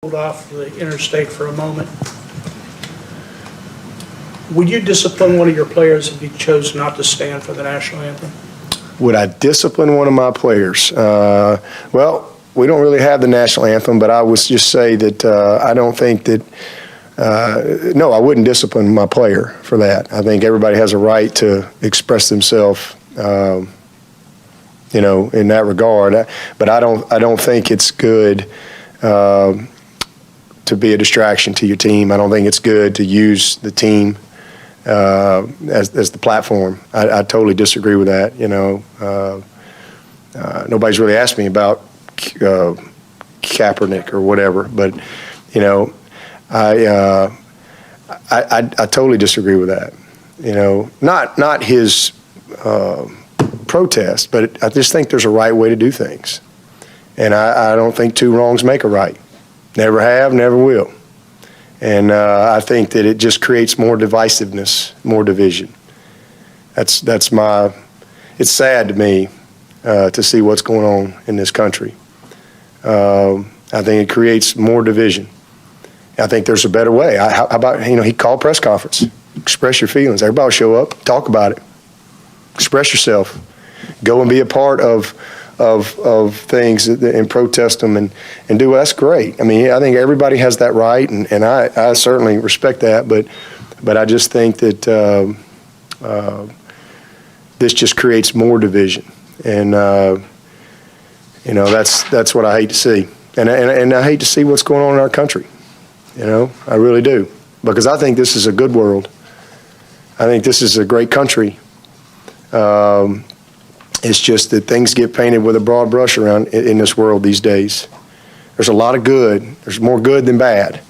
Hold off the interstate for a moment. Would you discipline one of your players if he chose not to stand for the national anthem? Would I discipline one of my players? Well, we don't really have the national anthem, but I would just say that I don't think that, no, I wouldn't discipline my player for that. I think everybody has a right to express themselves, in that regard. But I don't think it's good to be a distraction to your team. I don't think it's good to use the team as the platform. I totally disagree with that. Nobody's really asked me about Kaepernick or whatever, but I totally disagree with that. Not his protest, but I just think there's a right way to do things, and I don't think two wrongs make a right. Never have, never will. And I think that it just creates more divisiveness, more division. It's sad to me to see what's going on in this country. I think it creates more division. I think there's a better way. How about, he called press conference, express your feelings. Everybody show up, talk about it, express yourself, go and be a part of things and protest them and do. That's great. I mean, I think everybody has that right, and I certainly respect that. But I just think that this just creates more division, and that's what I hate to see. And I hate to see what's going on in our country. I really do, because I think this is a good world. I think this is a great country. It's just that things get painted with a broad brush around in this world these days. There's a lot of good. There's more good than bad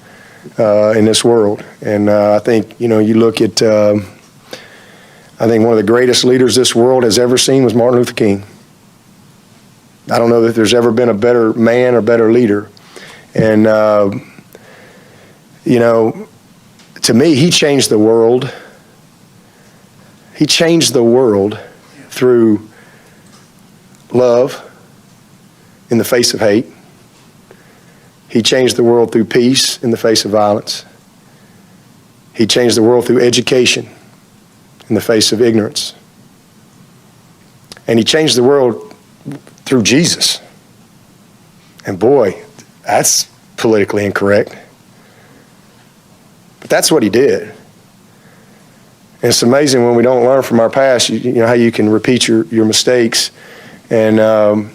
in this world. And I think, you look at, I think one of the greatest leaders this world has ever seen was Martin Luther King. I don't know that there's ever been a better man or better leader. And, to me, he changed the world. He changed the world through love in the face of hate. He changed the world through peace in the face of violence. He changed the world through education in the face of ignorance. And he changed the world through Jesus. And boy, that's politically incorrect. But that's what he did. And it's amazing when we don't learn from our past, you know how you can repeat your mistakes. And then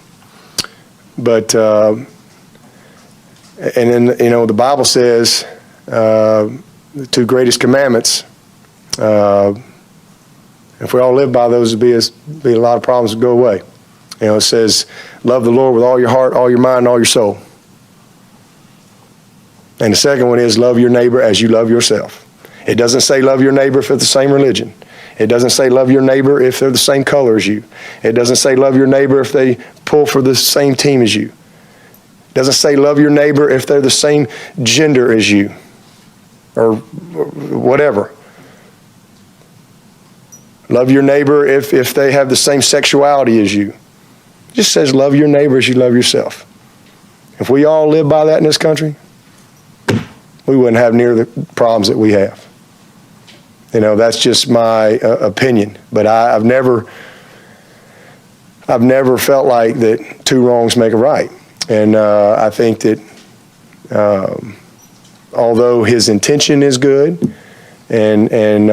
the Bible says the two greatest commandments. If we all live by those, there'd be a lot of problems would go away. It says, love the Lord with all your heart, all your mind, and all your soul. And the second one is love your neighbor as you love yourself. It doesn't say love your neighbor if they're the same religion. It doesn't say love your neighbor if they're the same color as you. It doesn't say love your neighbor if they pull for the same team as you. It doesn't say love your neighbor if they're the same gender as you or whatever. Love your neighbor if they have the same sexuality as you. It just says love your neighbor as you love yourself. If we all live by that in this country, we wouldn't have near the problems that we have. That's just my opinion. But I've never felt like that two wrongs make a right. And I think that although his intention is good, and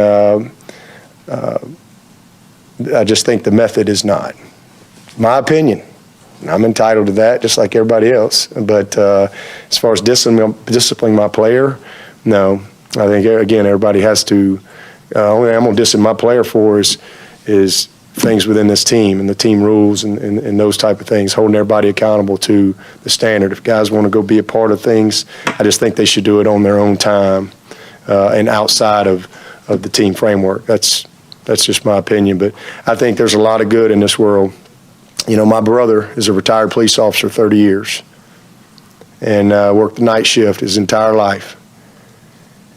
I just think the method is not. My opinion. I'm entitled to that, just like everybody else. But as far as disciplining my player, no. I think, again, everybody has to. Only thing I'm going to discipline my player for is things within this team and the team rules and those type of things, holding everybody accountable to the standard. If guys want to go be a part of things, I just think they should do it on their own time and outside of the team framework. That's just my opinion. But I think there's a lot of good in this world. My brother is a retired police officer, 30 years, and worked the night shift his entire life.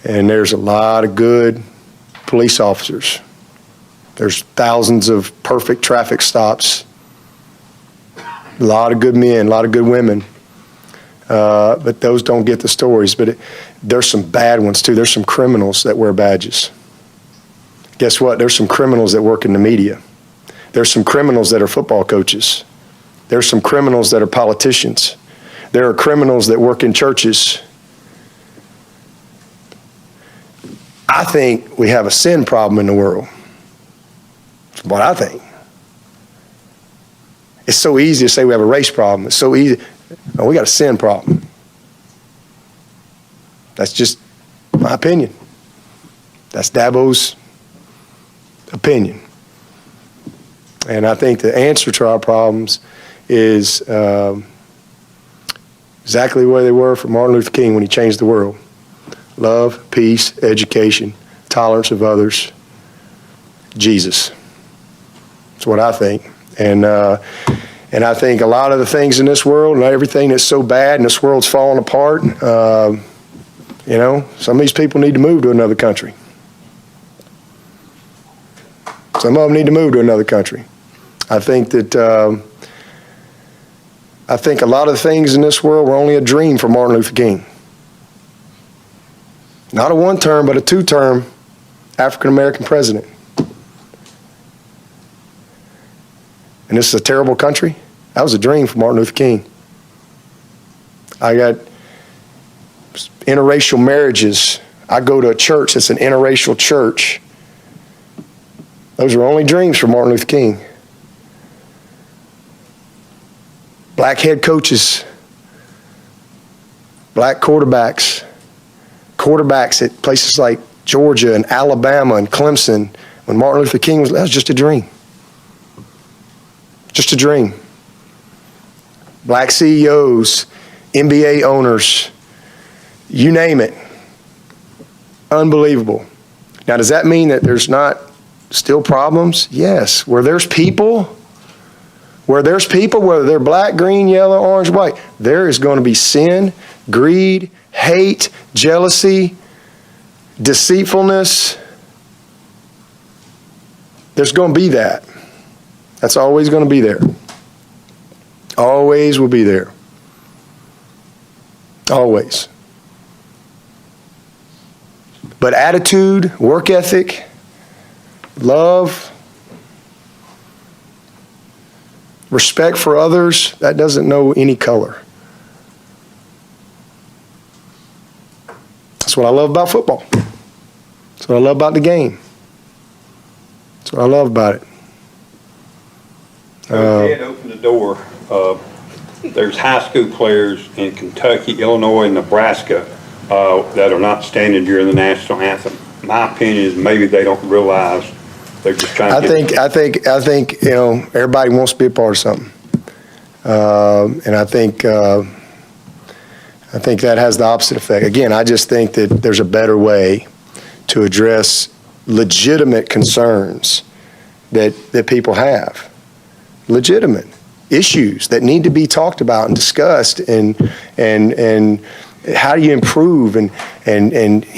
And there's a lot of good police officers. There's thousands of perfect traffic stops. A lot of good men, a lot of good women. but those don't get the stories. But there's some bad ones too. There's some criminals that wear badges. Guess what? There's some criminals that work in the media. There's some criminals that are football coaches. There's some criminals that are politicians. There are criminals that work in churches. I think we have a sin problem in the world. That's what I think. It's so easy to say we have a race problem. It's so easy. No, we got a sin problem. That's just my opinion. That's Dabo's opinion. And I think the answer to our problems is exactly where they were for Martin Luther King when he changed the world. Love, peace, education, tolerance of others, Jesus. That's what I think. And I think a lot of the things in this world and everything that's so bad and this world's falling apart, you know, some of these people need to move to another country. Some of them need to move to another country. I think that I think a lot of the things in this world were only a dream for Martin Luther King. Not a one-term, but a two-term African-American president. And this is a terrible country. That was a dream for Martin Luther King. I got interracial marriages. I go to a church that's an interracial church. Those were only dreams for Martin Luther King. Black head coaches, black quarterbacks at places like Georgia and Alabama and Clemson. When Martin Luther King was, that was just a dream. Just a dream. Black CEOs, NBA owners, you name it. Unbelievable. Now, does that mean that there's not still problems? Yes. Where there's people, whether they're black, green, yellow, orange, white, there is going to be sin, greed, hate, jealousy, deceitfulness. There's going to be that. That's always going to be there. Always will be there. Always. But attitude, work ethic, love, respect for others, that doesn't know any color. That's what I love about football. That's what I love about the game. That's what I love about it. Ed opened the door. There's high school players in Kentucky, Illinois, and Nebraska that are not standing during the national anthem. My opinion is maybe they don't realize they're just trying to I think you know, everybody wants to be a part of something, and I think that has the opposite effect. Again, I just think that there's a better way to address legitimate concerns that people have. Legitimate issues that need to be talked about and discussed, and how do you improve and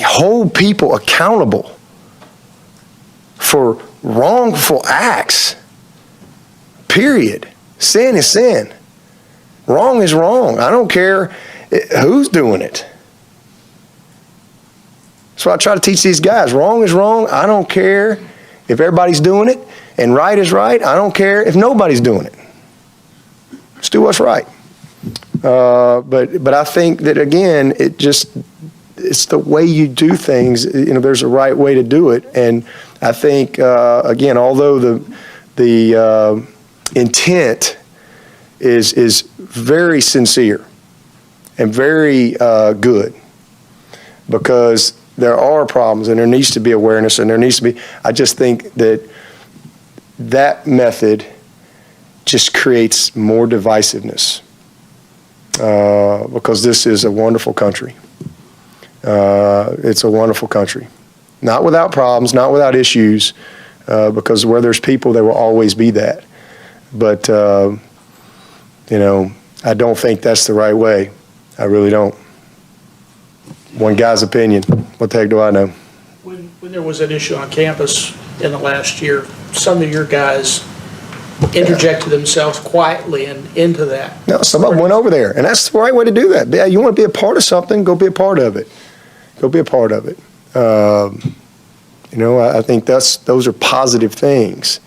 hold people accountable for wrongful acts. Period. Sin is sin. Wrong is wrong. I don't care who's doing it. That's what I try to teach these guys. Wrong is wrong. I don't care if everybody's doing it. And right is right. I don't care if nobody's doing it. Let's do what's right. But I think that, again, it's the way you do things. You know, there's a right way to do it. And I think, again, although the intent is very sincere and very good, because there are problems and there needs to be awareness and there needs to be, I just think that method just creates more divisiveness, because this is a wonderful country. It's a wonderful country. Not without problems, not without issues, because where there's people, there will always be that. But, you know, I don't think that's the right way. I really don't. One guy's opinion. What the heck do I know? When there was an issue on campus in the last year, some of your guys interjected themselves quietly into that. No, somebody went over there, and that's the right way to do that. Yeah, you want to be a part of something, go be a part of it. Go be a part of it. I think those are positive things.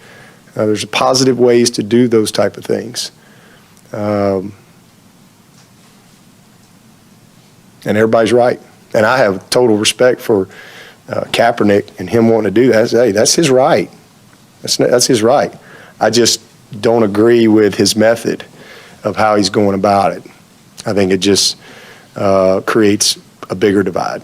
There's positive ways to do those type of things. And everybody's right. And I have total respect for Kaepernick and him wanting to do that. Hey, that's his right. That's his right. I just don't agree with his method of how he's going about it. I think it just creates a bigger divide.